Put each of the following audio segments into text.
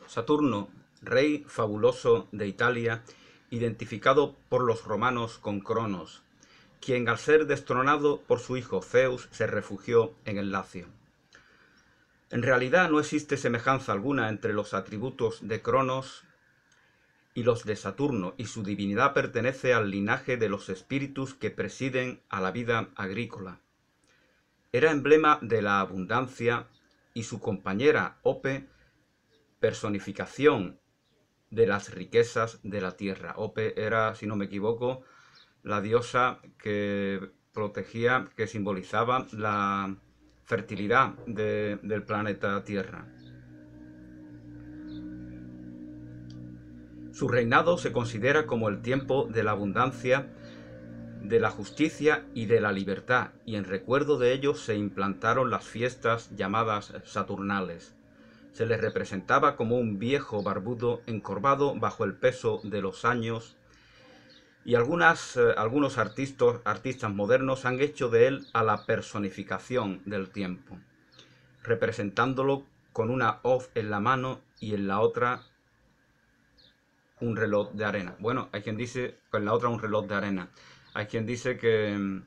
Saturno, rey fabuloso de Italia, identificado por los romanos con Cronos, quien al ser destronado por su hijo Zeus se refugió en el Lacio. En realidad no existe semejanza alguna entre los atributos de Cronos y los de Saturno, y su divinidad pertenece al linaje de los espíritus que presiden a la vida agrícola. Era emblema de la abundancia y su compañera Ope, personificación de las riquezas de la tierra. Ope era, si no me equivoco, la diosa que protegía, que simbolizaba la fertilidad del planeta Tierra. Su reinado se considera como el tiempo de la abundancia, de la justicia y de la libertad, y en recuerdo de ello se implantaron las fiestas llamadas Saturnales. Se le representaba como un viejo barbudo encorvado bajo el peso de los años, y algunos artistas modernos han hecho de él a la personificación del tiempo, representándolo con una hoz en la mano y en la otra un reloj de arena. Bueno, hay quien dice que en la otra un reloj de arena. Hay quien dice que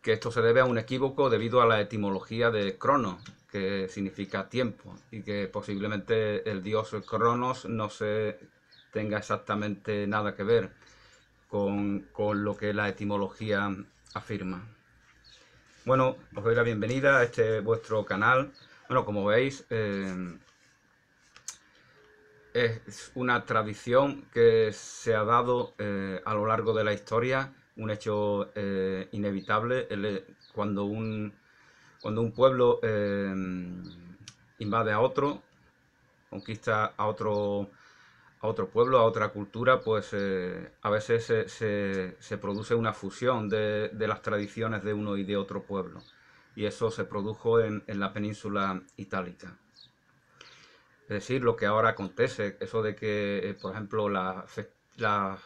esto se debe a un equívoco debido a la etimología de crono, que significa tiempo, y que posiblemente el dios Cronos no se tenga exactamente nada que ver con lo que la etimología afirma. Bueno, os doy la bienvenida a este vuestro canal. Bueno, como veis, es una tradición que se ha dado a lo largo de la historia, un hecho inevitable. Cuando un pueblo invade a otro, conquista a otro pueblo, a otra cultura, pues a veces se produce una fusión de las tradiciones de uno y de otro pueblo. Y eso se produjo en la península itálica. Es decir, lo que ahora acontece, eso de que, por ejemplo, las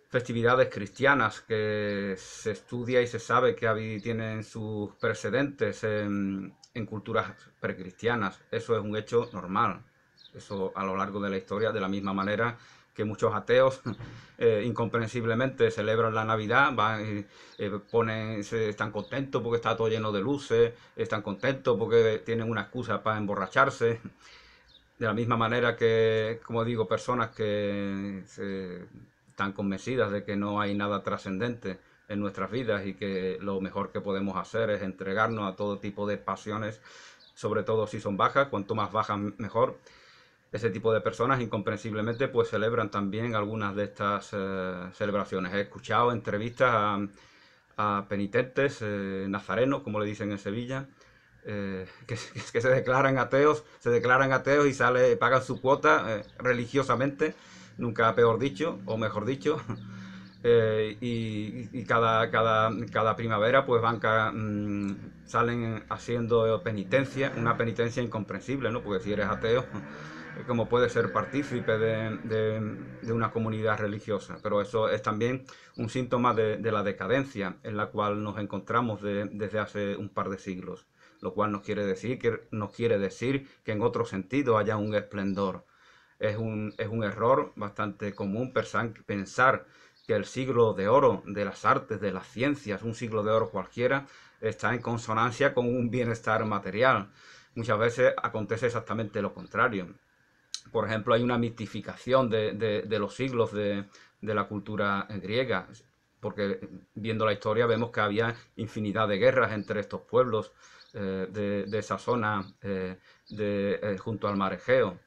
festividades cristianas que se estudia y se sabe que tienen sus precedentes en culturas precristianas, eso es un hecho normal. Eso a lo largo de la historia, de la misma manera que muchos ateos incomprensiblemente celebran la Navidad, van están contentos porque está todo lleno de luces, están contentos porque tienen una excusa para emborracharse. De la misma manera que, como digo, personas que están convencidas de que no hay nada trascendente en nuestras vidas y que lo mejor que podemos hacer es entregarnos a todo tipo de pasiones, sobre todo si son bajas, cuanto más bajas mejor. Ese tipo de personas incomprensiblemente pues celebran también algunas de estas celebraciones. He escuchado entrevistas a penitentes nazarenos, como le dicen en Sevilla, que se declaran ateos, y pagan su cuota religiosamente, nunca peor dicho, o mejor dicho, y cada primavera pues salen haciendo penitencia, una penitencia incomprensible, ¿no? Porque si eres ateo, ¿cómo puedes ser partícipe de una comunidad religiosa? Pero eso es también un síntoma de la decadencia en la cual nos encontramos desde hace un par de siglos, lo cual nos quiere decir que en otro sentido haya un esplendor. Es un error bastante común pensar que el siglo de oro de las artes, de las ciencias, un siglo de oro cualquiera, está en consonancia con un bienestar material. Muchas veces acontece exactamente lo contrario. Por ejemplo, hay una mitificación de los siglos de la cultura griega, porque viendo la historia vemos que había infinidad de guerras entre estos pueblos de esa zona junto al mar Egeo,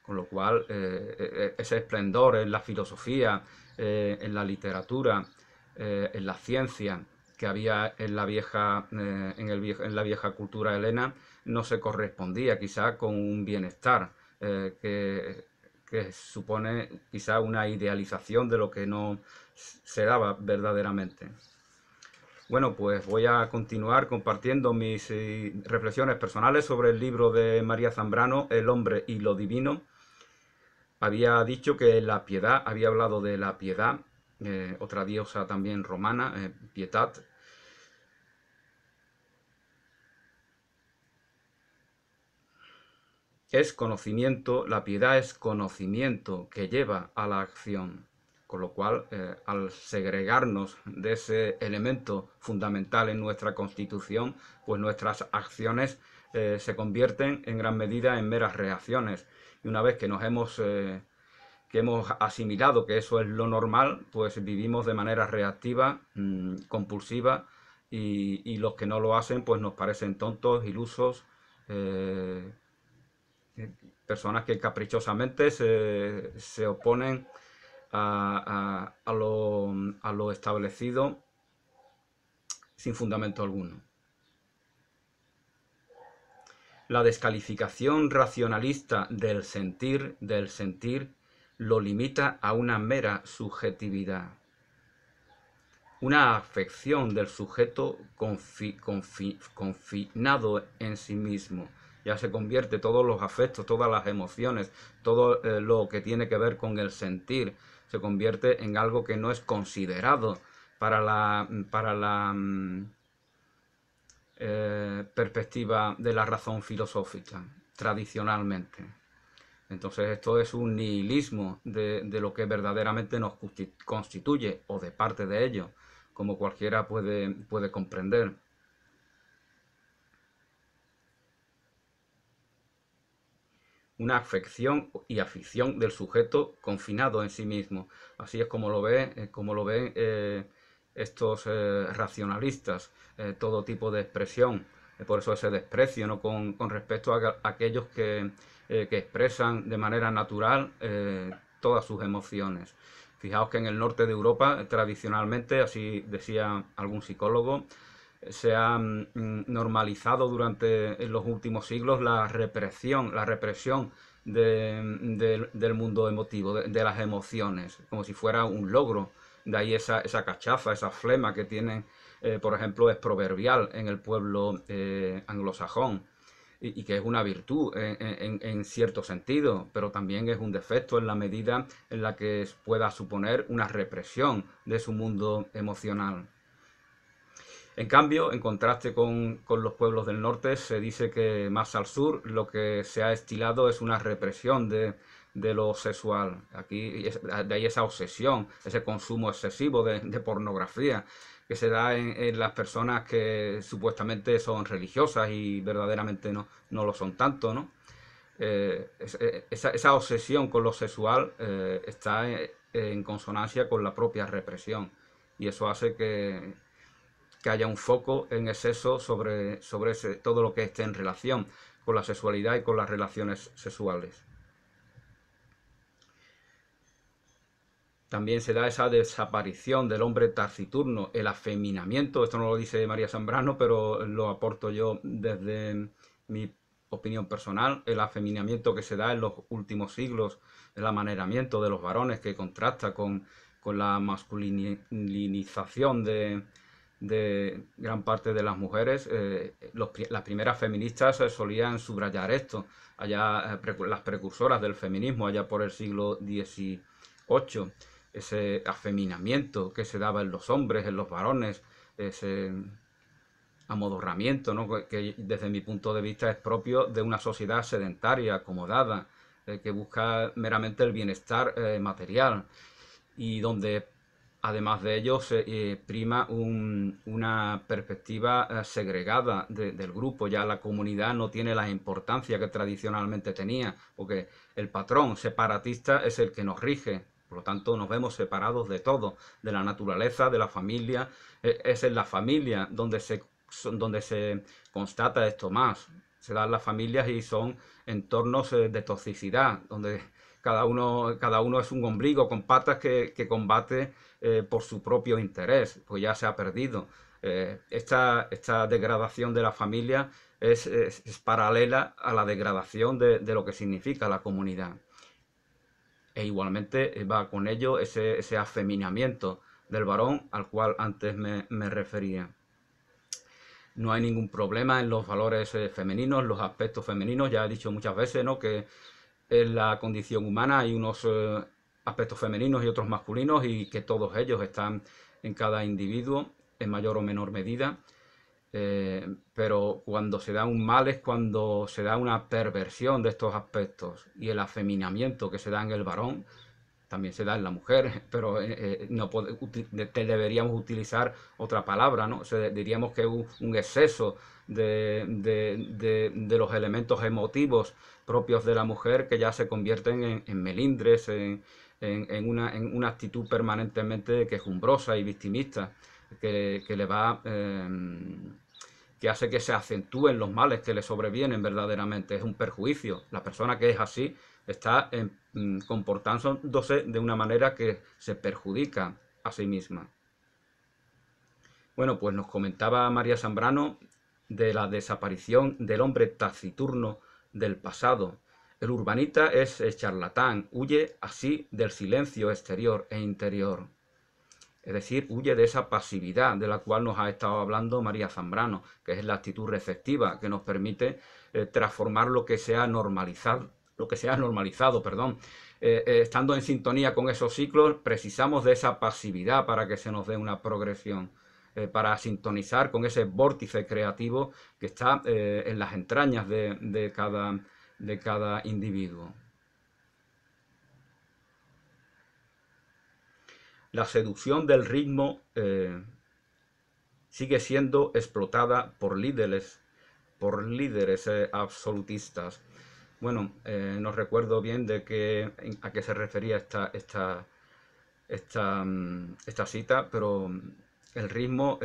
con lo cual ese esplendor en la filosofía, en la literatura, en la ciencia que había en la vieja cultura helena no se correspondía quizá con un bienestar que supone quizá una idealización de lo que no se daba verdaderamente. Bueno, pues voy a continuar compartiendo mis reflexiones personales sobre el libro de María Zambrano, El hombre y lo divino. Había dicho que la piedad, había hablado de la piedad, otra diosa también romana, Pietat. es conocimiento, la piedad es conocimiento que lleva a la acción. Con lo cual, al segregarnos de ese elemento fundamental en nuestra Constitución, pues nuestras acciones se convierten en gran medida en meras reacciones. Y una vez que hemos asimilado que eso es lo normal, pues vivimos de manera reactiva, compulsiva, y los que no lo hacen pues nos parecen tontos, ilusos, personas que caprichosamente se oponen a lo establecido sin fundamento alguno. La descalificación racionalista del sentir lo limita a una mera subjetividad, una afección del sujeto confinado en sí mismo. Ya se convierte todos los afectos, todas las emociones, todo lo que tiene que ver con el sentir, se convierte en algo que no es considerado para la perspectiva de la razón filosófica, tradicionalmente. Entonces esto es un nihilismo de lo que verdaderamente nos constituye, o de parte de ello, como cualquiera puede comprender. Una afección y afición del sujeto confinado en sí mismo. Así es como lo ven estos racionalistas, todo tipo de expresión. Por eso ese desprecio, ¿no?, con respecto a aquellos que expresan de manera natural todas sus emociones. Fijaos que en el norte de Europa, tradicionalmente, así decía algún psicólogo, se ha normalizado en los últimos siglos la represión del mundo emotivo, de las emociones, como si fuera un logro. De ahí esa cachaza, esa flema que tienen, por ejemplo, es proverbial en el pueblo anglosajón, y que es una virtud en cierto sentido, pero también es un defecto en la medida en la que pueda suponer una represión de su mundo emocional. En cambio, en contraste con los pueblos del norte, se dice que más al sur lo que se ha estilado es una represión de lo sexual. Aquí, de ahí esa obsesión, ese consumo excesivo de pornografía que se da en las personas que supuestamente son religiosas y verdaderamente no lo son tanto, ¿no? Esa obsesión con lo sexual está en consonancia con la propia represión, y eso hace que haya un foco en exceso sobre todo lo que esté en relación con la sexualidad y con las relaciones sexuales. También se da esa desaparición del hombre taciturno, el afeminamiento. Esto no lo dice María Zambrano, pero lo aporto yo desde mi opinión personal. El afeminamiento que se da en los últimos siglos, el amaneramiento de los varones, que contrasta con la masculinización de gran parte de las mujeres. Las primeras feministas solían subrayar esto, allá las precursoras del feminismo, allá por el siglo XVIII, ese afeminamiento que se daba en los hombres, en los varones, ese amodorramiento, ¿no?, que desde mi punto de vista es propio de una sociedad sedentaria, acomodada, que busca meramente el bienestar material, y donde además de ello se prima una perspectiva segregada del grupo. Ya la comunidad no tiene la importancia que tradicionalmente tenía, porque el patrón separatista es el que nos rige. Por lo tanto, nos vemos separados de todo, de la naturaleza, de la familia. Es en la familia donde se constata esto más. Se dan las familias y son entornos de toxicidad, donde cada uno es un ombligo con patas que combate por su propio interés, pues ya se ha perdido. Esta degradación de la familia es paralela a la degradación de lo que significa la comunidad. E igualmente va con ello ese afeminamiento del varón al cual antes me refería. No hay ningún problema en los valores femeninos, los aspectos femeninos. Ya he dicho muchas veces, ¿no?, que en la condición humana hay unos aspectos femeninos y otros masculinos, y que todos ellos están en cada individuo en mayor o menor medida. Pero cuando se da un mal es cuando se da una perversión de estos aspectos, y el afeminamiento que se da en el varón también se da en la mujer, pero no deberíamos utilizar otra palabra, ¿no? O sea, diríamos que es un exceso de los elementos emotivos propios de la mujer, que ya se convierten en melindres, en una actitud permanentemente quejumbrosa y victimista, que le va... que hace que se acentúen los males que le sobrevienen verdaderamente. Es un perjuicio. La persona que es así está comportándose de una manera que se perjudica a sí misma. Bueno, pues nos comentaba María Zambrano de la desaparición del hombre taciturno del pasado. El urbanita es el charlatán, huye así del silencio exterior e interior. Es decir, huye de esa pasividad de la cual nos ha estado hablando María Zambrano, que es la actitud receptiva, que nos permite transformar lo que sea normalizado, perdón. Estando en sintonía con esos ciclos, precisamos de esa pasividad para que se nos dé una progresión, para sintonizar con ese vórtice creativo que está en las entrañas de cada individuo. La seducción del ritmo sigue siendo explotada por líderes absolutistas. Bueno, no recuerdo bien a qué se refería esta cita, pero el ritmo,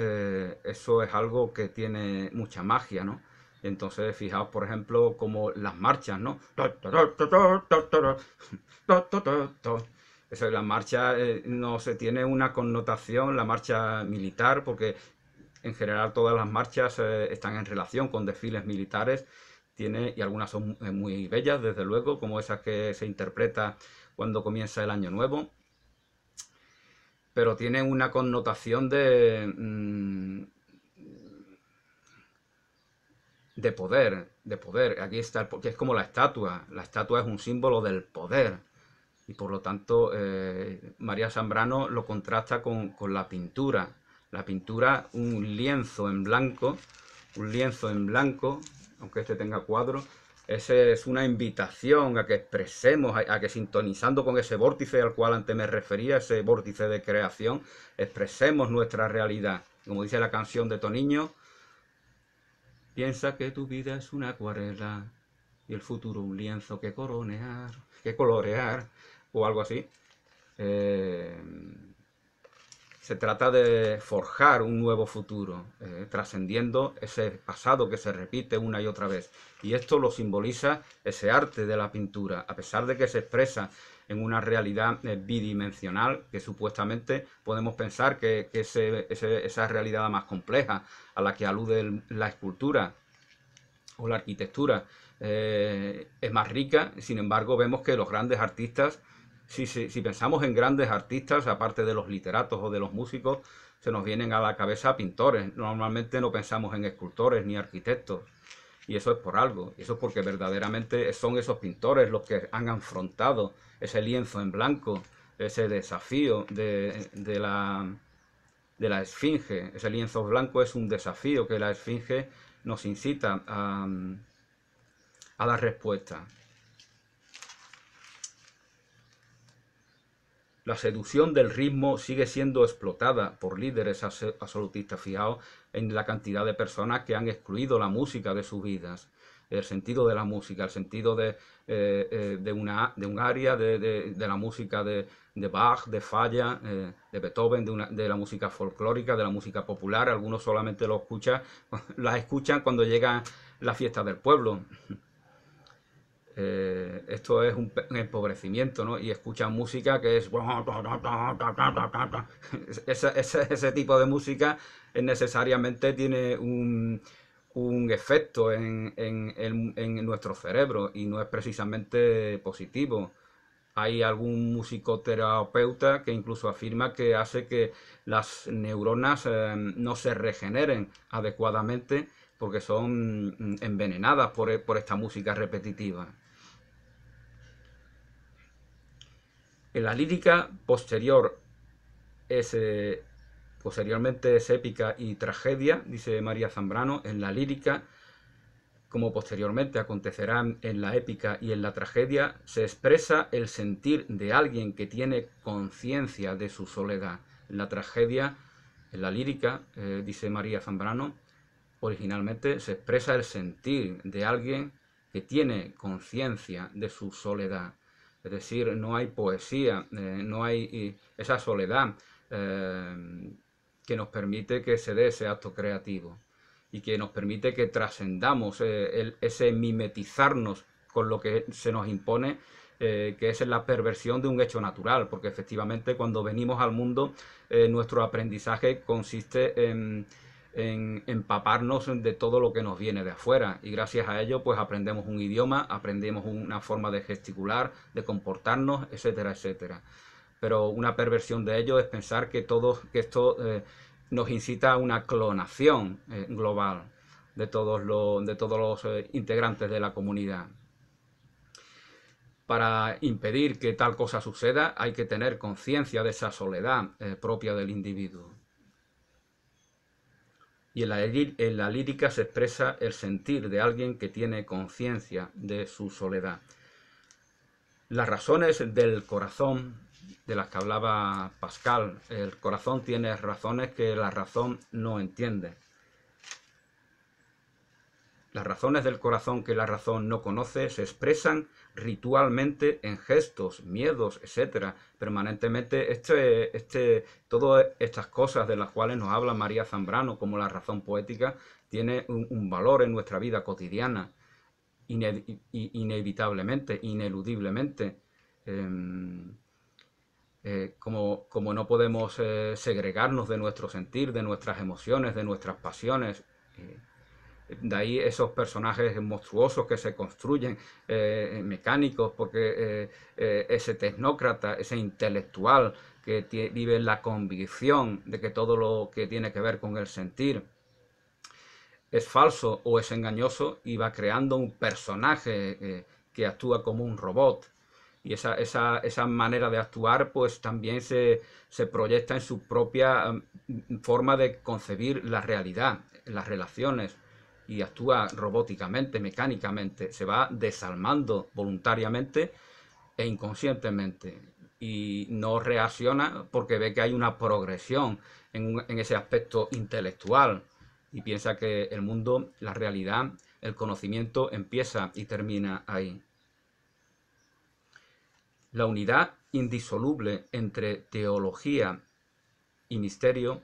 eso es algo que tiene mucha magia, ¿no? Entonces, fijaos, por ejemplo, como las marchas, ¿no? La marcha no se tiene una connotación, la marcha militar, porque en general todas las marchas están en relación con desfiles militares, y algunas son muy bellas, desde luego, como esas que se interpreta cuando comienza el año nuevo, pero tienen una connotación de poder. Aquí está, porque es como la estatua es un símbolo del poder, y por lo tanto María Zambrano lo contrasta con la pintura. La pintura, un lienzo en blanco, aunque este tenga cuadro, es una invitación a que expresemos, a que sintonizando con ese vórtice al cual antes me refería, ese vórtice de creación, expresemos nuestra realidad. Como dice la canción de Toniño, piensa que tu vida es una acuarela y el futuro un lienzo que colorear, o algo así. Se trata de forjar un nuevo futuro, trascendiendo ese pasado que se repite una y otra vez. Y esto lo simboliza ese arte de la pintura, a pesar de que se expresa en una realidad bidimensional, que supuestamente podemos pensar que esa realidad más compleja a la que alude la escultura o la arquitectura es más rica. Sin embargo, vemos que los grandes artistas, si pensamos en grandes artistas, aparte de los literatos o de los músicos, se nos vienen a la cabeza pintores. Normalmente no pensamos en escultores ni arquitectos. Y eso es por algo. Y eso es porque verdaderamente son esos pintores los que han afrontado ese lienzo en blanco, ese desafío de la esfinge. Ese lienzo blanco es un desafío que la esfinge nos incita a dar respuesta. La seducción del ritmo sigue siendo explotada por líderes absolutistas. Fijaos en la cantidad de personas que han excluido la música de sus vidas, el sentido de la música, el sentido de un área, de la música de Bach, de Falla, de Beethoven, de la música folclórica, de la música popular. Algunos solamente las escuchan cuando llegan las fiestas del pueblo. Esto es un empobrecimiento, ¿no? Y escuchan música que es... ese tipo de música necesariamente tiene un efecto en nuestro cerebro, y no es precisamente positivo. Hay algún musicoterapeuta que incluso afirma que hace que las neuronas no se regeneren adecuadamente, porque son envenenadas por esta música repetitiva. En la lírica posterior es Posteriormente es épica y tragedia, dice María Zambrano, en la lírica, como posteriormente acontecerá en la épica y en la tragedia, se expresa el sentir de alguien que tiene conciencia de su soledad. En la tragedia, en la lírica, dice María Zambrano, originalmente se expresa el sentir de alguien que tiene conciencia de su soledad. Es decir, no hay poesía, no hay esa soledad que nos permite que se dé ese acto creativo y que nos permite que trascendamos ese mimetizarnos con lo que se nos impone, que es la perversión de un hecho natural, porque efectivamente cuando venimos al mundo nuestro aprendizaje consiste en empaparnos de todo lo que nos viene de afuera y gracias a ello pues aprendemos un idioma, aprendemos una forma de gesticular, de comportarnos, etcétera, etcétera. Pero una perversión de ello es pensar que esto nos incita a una clonación global de todos los integrantes de la comunidad. Para impedir que tal cosa suceda hay que tener conciencia de esa soledad propia del individuo. Y en la lírica se expresa el sentir de alguien que tiene conciencia de su soledad. Las razones del corazón, de las que hablaba Pascal, el corazón tiene razones que la razón no entiende. Las razones del corazón que la razón no conoce se expresan ritualmente en gestos, miedos, etc. Permanentemente todas estas cosas de las cuales nos habla María Zambrano como la razón poética tiene un valor en nuestra vida cotidiana, inevitablemente, ineludiblemente. Como no podemos segregarnos de nuestro sentir, de nuestras emociones, de nuestras pasiones. De ahí esos personajes monstruosos que se construyen, mecánicos, porque ese tecnócrata, ese intelectual que vive en la convicción de que todo lo que tiene que ver con el sentir es falso o es engañoso y va creando un personaje que actúa como un robot. Y esa manera de actuar pues también se proyecta en su propia forma de concebir la realidad, las relaciones, y actúa robóticamente, mecánicamente, se va desalmando voluntariamente e inconscientemente y no reacciona porque ve que hay una progresión en ese aspecto intelectual y piensa que el mundo, la realidad, el conocimiento empieza y termina ahí. La unidad indisoluble entre teología y misterio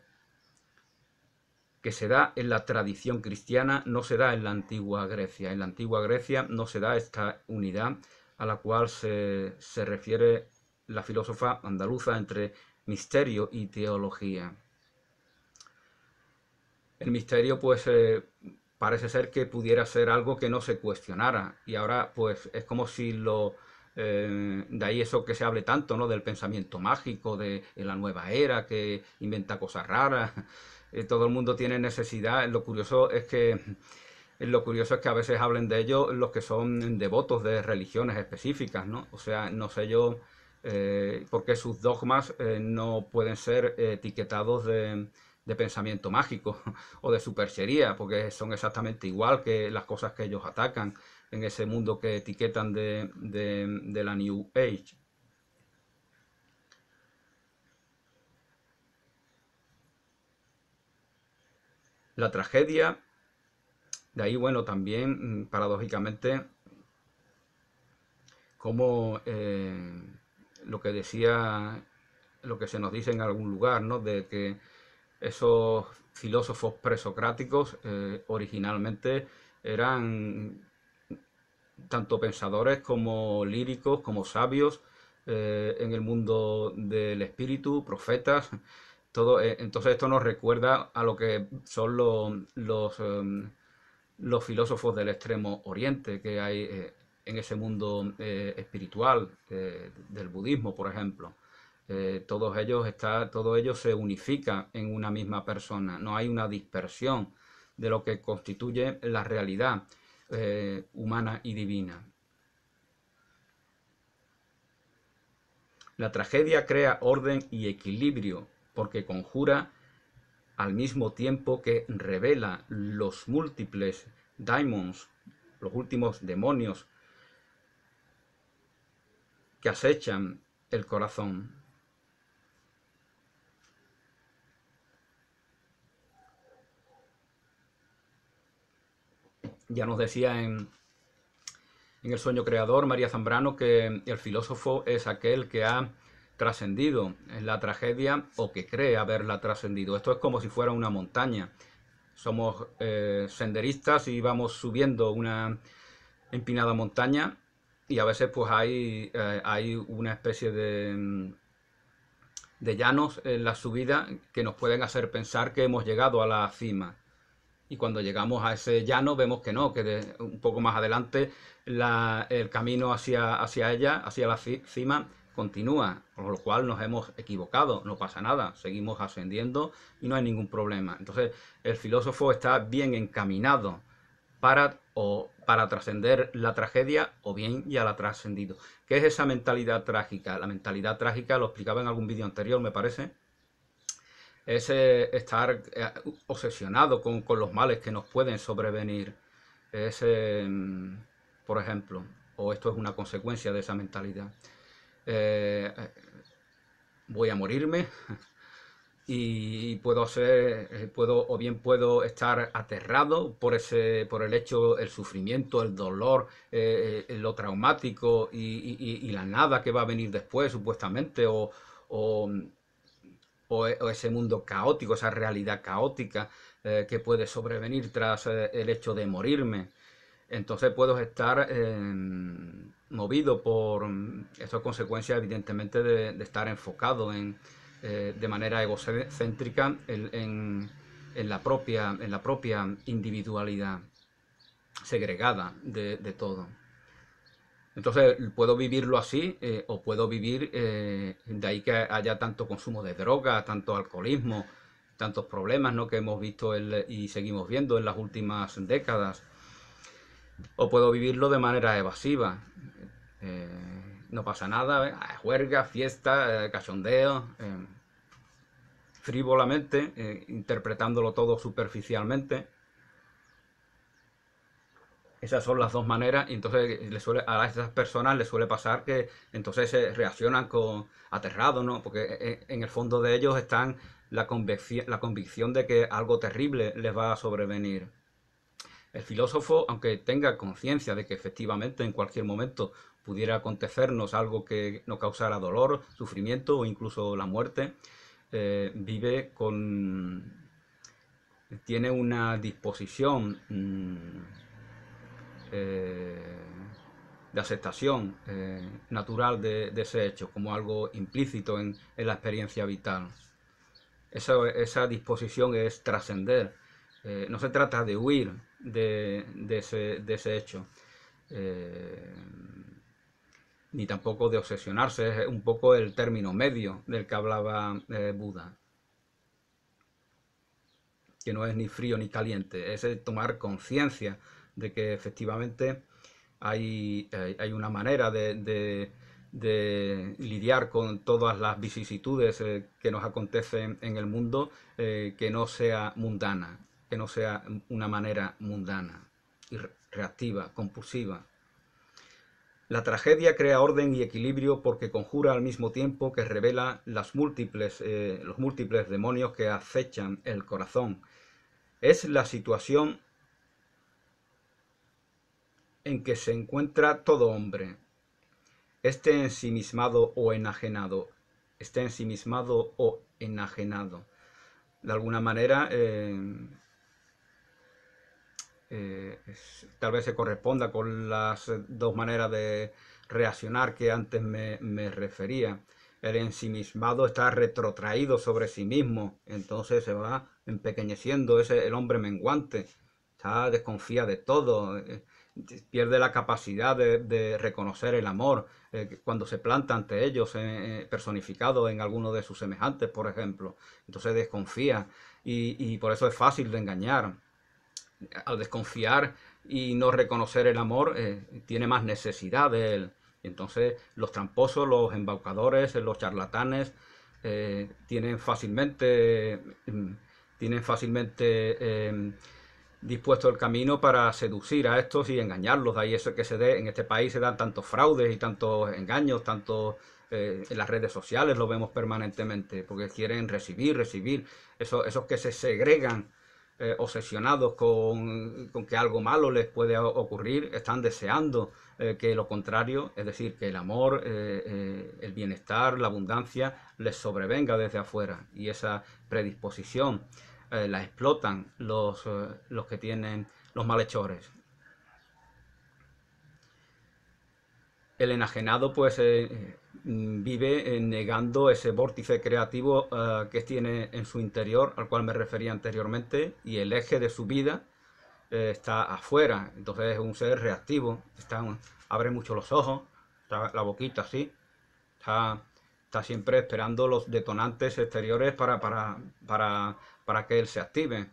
que se da en la tradición cristiana no se da en la antigua Grecia. En la antigua Grecia no se da esta unidad a la cual se refiere la filósofa andaluza entre misterio y teología. El misterio pues parece ser que pudiera ser algo que no se cuestionara y ahora pues es como si de ahí eso que se hable tanto, ¿no? Del pensamiento mágico, de la nueva era que inventa cosas raras. Todo el mundo tiene necesidad. Lo curioso es que a veces hablen de ello los que son devotos de religiones específicas, ¿no? O sea, no sé yo por qué sus dogmas no pueden ser etiquetados de pensamiento mágico o de superchería, porque son exactamente igual que las cosas que ellos atacan en ese mundo que etiquetan de la New Age. La tragedia, de ahí, bueno, también paradójicamente, como lo que decía, lo que se nos dice en algún lugar, ¿no? De que esos filósofos presocráticos originalmente eran tanto pensadores como líricos, como sabios en el mundo del espíritu, profetas. Entonces esto nos recuerda a lo que son los filósofos del extremo oriente que hay en ese mundo espiritual del budismo, por ejemplo. Todo ello se unifica en una misma persona, no hay una dispersión de lo que constituye la realidad humana y divina. La tragedia crea orden y equilibrio porque conjura al mismo tiempo que revela los múltiples daimons, los últimos demonios que acechan el corazón. Ya nos decía en El sueño creador María Zambrano que el filósofo es aquel que ha trascendido en la tragedia o que cree haberla trascendido. Esto es como si fuera una montaña. Somos senderistas y vamos subiendo una empinada montaña y a veces pues hay una especie de llanos en la subida que nos pueden hacer pensar que hemos llegado a la cima. Y cuando llegamos a ese llano vemos que no, que un poco más adelante el camino hacia ella, hacia la cima, continúa, con lo cual nos hemos equivocado, no pasa nada, seguimos ascendiendo y no hay ningún problema. Entonces el filósofo está bien encaminado para trascender la tragedia o bien ya la ha trascendido. ¿Qué es esa mentalidad trágica? La mentalidad trágica, lo explicaba en algún vídeo anterior, me parece, es estar obsesionado con los males que nos pueden sobrevenir. Es, por ejemplo, o esto es una consecuencia de esa mentalidad. Voy a morirme y o bien puedo estar aterrado por el hecho, el sufrimiento, el dolor, lo traumático y la nada que va a venir después, supuestamente, o ese mundo caótico, esa realidad caótica que puede sobrevenir tras el hecho de morirme. Entonces puedo estar movido por estas consecuencias, evidentemente, de estar enfocado de manera egocéntrica en la propia individualidad segregada de todo. Entonces puedo vivirlo así o puedo vivir de ahí que haya tanto consumo de droga, tanto alcoholismo, tantos problemas, ¿no?, que hemos visto y seguimos viendo en las últimas décadas. O puedo vivirlo de manera evasiva. No pasa nada, juerga, fiesta, cachondeo, frívolamente, interpretándolo todo superficialmente. Esas son las dos maneras, y entonces a esas personas les suele pasar que entonces se reaccionan aterrados, ¿no? Porque en el fondo de ellos están la convicción de que algo terrible les va a sobrevenir. El filósofo, aunque tenga conciencia de que efectivamente en cualquier momento pudiera acontecernos algo que nos causara dolor, sufrimiento o incluso la muerte, tiene una disposición de aceptación natural de ese hecho, como algo implícito en la experiencia vital. Esa disposición es trascender. No se trata de huir de ese hecho, ni tampoco de obsesionarse. Es un poco el término medio del que hablaba Buda, que no es ni frío ni caliente, es el tomar conciencia de que efectivamente hay una manera de lidiar con todas las vicisitudes que nos acontecen en el mundo, que no sea mundana, que no sea una manera mundana y reactiva, compulsiva. La tragedia crea orden y equilibrio porque conjura al mismo tiempo que revela los múltiples demonios que acechan el corazón. Es la situación en que se encuentra todo hombre, esté ensimismado o enajenado, De alguna manera, tal vez se corresponda con las dos maneras de reaccionar que antes me refería. El ensimismado está retrotraído sobre sí mismo, entonces se va empequeñeciendo, el hombre menguante, desconfía de todo, pierde la capacidad de reconocer el amor cuando se planta ante ellos personificado en alguno de sus semejantes, por ejemplo. Entonces desconfía y por eso es fácil de engañar. Al desconfiar y no reconocer el amor, tiene más necesidad de él. Entonces los tramposos, los embaucadores, los charlatanes tienen tienen fácilmente dispuesto el camino para seducir a estos y engañarlos. De ahí eso que se dé, en este país se dan tantos fraudes y tantos engaños, tantos en las redes sociales lo vemos permanentemente, porque quieren recibir, esos que se segregan obsesionados con que algo malo les puede ocurrir, están deseando que lo contrario, es decir, que el amor, el bienestar, la abundancia les sobrevenga desde afuera, y esa predisposición la explotan los que tienen los malhechores. El enajenado pues vive negando ese vórtice creativo que tiene en su interior, al cual me refería anteriormente, y el eje de su vida está afuera. Entonces es un ser reactivo, abre mucho los ojos, está la boquita así, está siempre esperando los detonantes exteriores para que él se active.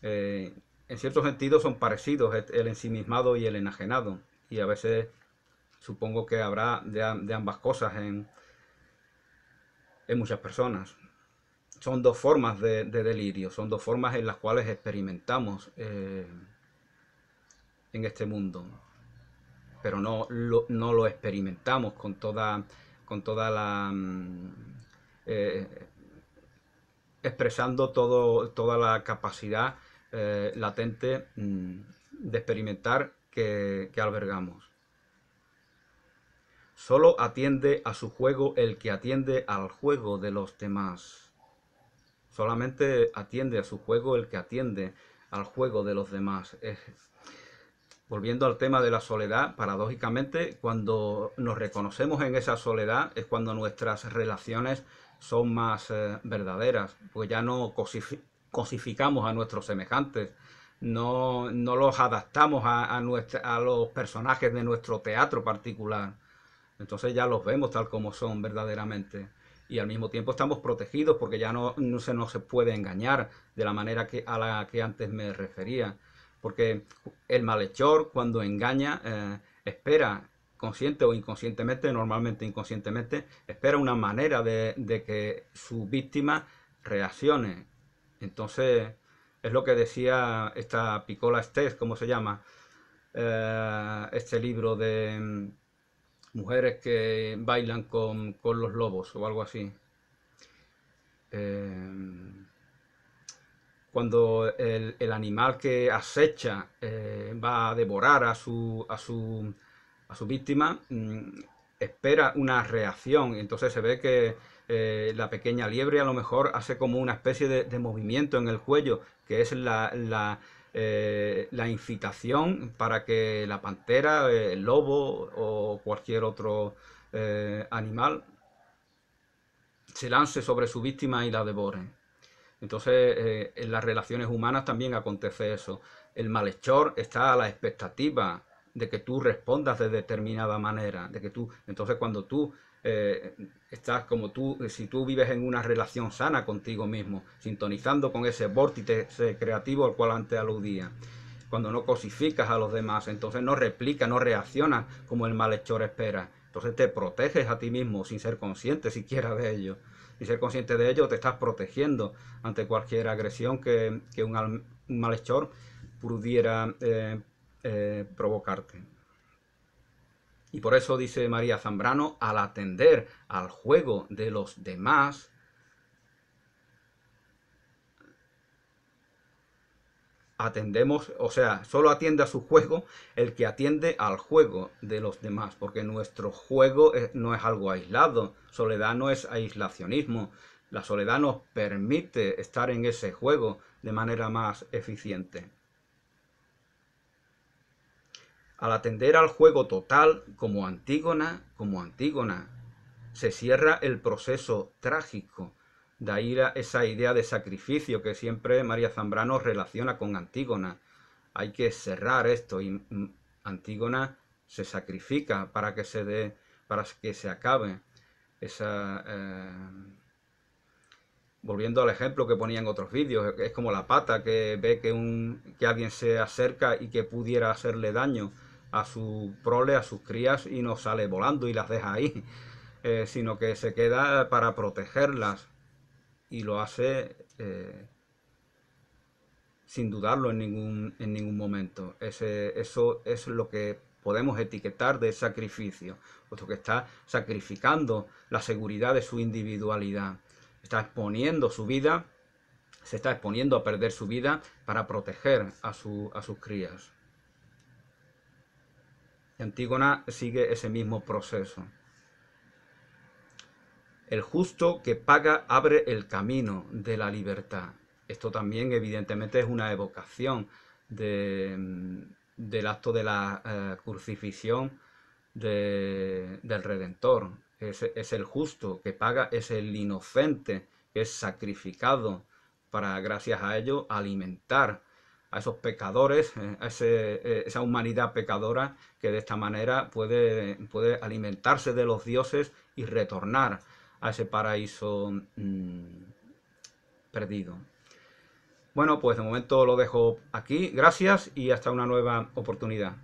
En cierto sentido son parecidos el ensimismado y el enajenado, y a veces supongo que habrá de ambas cosas en muchas personas. Son dos formas de delirio, son dos formas en las cuales experimentamos en este mundo, pero no lo experimentamos con toda la expresando toda la capacidad latente de experimentar que albergamos. Solo atiende a su juego el que atiende al juego de los demás. Solamente atiende a su juego el que atiende al juego de los demás. Volviendo al tema de la soledad, paradójicamente, cuando nos reconocemos en esa soledad es cuando nuestras relaciones son más verdaderas, pues ya no cosificamos a nuestros semejantes, no los adaptamos a los personajes de nuestro teatro particular. Entonces ya los vemos tal como son verdaderamente. Y al mismo tiempo estamos protegidos porque ya no se nos puede engañar de la manera a la que antes me refería. Porque el malhechor, cuando engaña, espera, consciente o inconscientemente, normalmente inconscientemente, espera una manera de que su víctima reaccione. Entonces, es lo que decía esta Piccola Estés, ¿cómo se llama? Este libro de mujeres que bailan con los lobos o algo así. Cuando el animal que acecha va a devorar a su víctima, espera una reacción. Entonces se ve que la pequeña liebre a lo mejor hace como una especie de movimiento en el cuello, que es la incitación para que la pantera, el lobo o cualquier otro animal se lance sobre su víctima y la devore. Entonces, en las relaciones humanas también acontece eso. El malhechor está a la expectativa de que tú respondas de determinada manera, entonces cuando tú estás como si tú vives en una relación sana contigo mismo, sintonizando con ese vórtice creativo al cual antes aludía, cuando no cosificas a los demás, entonces no replicas, no reaccionas como el malhechor espera, entonces te proteges a ti mismo sin ser consciente siquiera de ello. Y ser consciente de ello te estás protegiendo ante cualquier agresión que un malhechor pudiera provocarte. Y por eso dice María Zambrano, al atender al juego de los demás, atendemos, o sea, solo atiende a su juego el que atiende al juego de los demás, porque nuestro juego no es algo aislado. Soledad no es aislacionismo. La soledad nos permite estar en ese juego de manera más eficiente. Al atender al juego total como Antígona, se cierra el proceso trágico. De ahí esa idea de sacrificio que siempre María Zambrano relaciona con Antígona. Hay que cerrar esto y Antígona se sacrifica para que se acabe esa... Volviendo al ejemplo que ponía en otros vídeos, es como la pata que ve que alguien se acerca y que pudiera hacerle daño a su prole, a sus crías, y no sale volando y las deja ahí, sino que se queda para protegerlas y lo hace sin dudarlo en ningún momento. Eso es lo que podemos etiquetar de sacrificio, puesto que está sacrificando la seguridad de su individualidad, está exponiendo su vida, se está exponiendo a perder su vida para proteger a sus crías. Y Antígona sigue ese mismo proceso. El justo que paga abre el camino de la libertad. Esto también evidentemente es una evocación del acto de la crucifixión del Redentor. Es el justo que paga, es el inocente que es sacrificado para, gracias a ello, alimentar a esos pecadores, a esa humanidad pecadora que de esta manera puede alimentarse de los dioses y retornar a ese paraíso perdido. Bueno, pues de momento lo dejo aquí. Gracias y hasta una nueva oportunidad.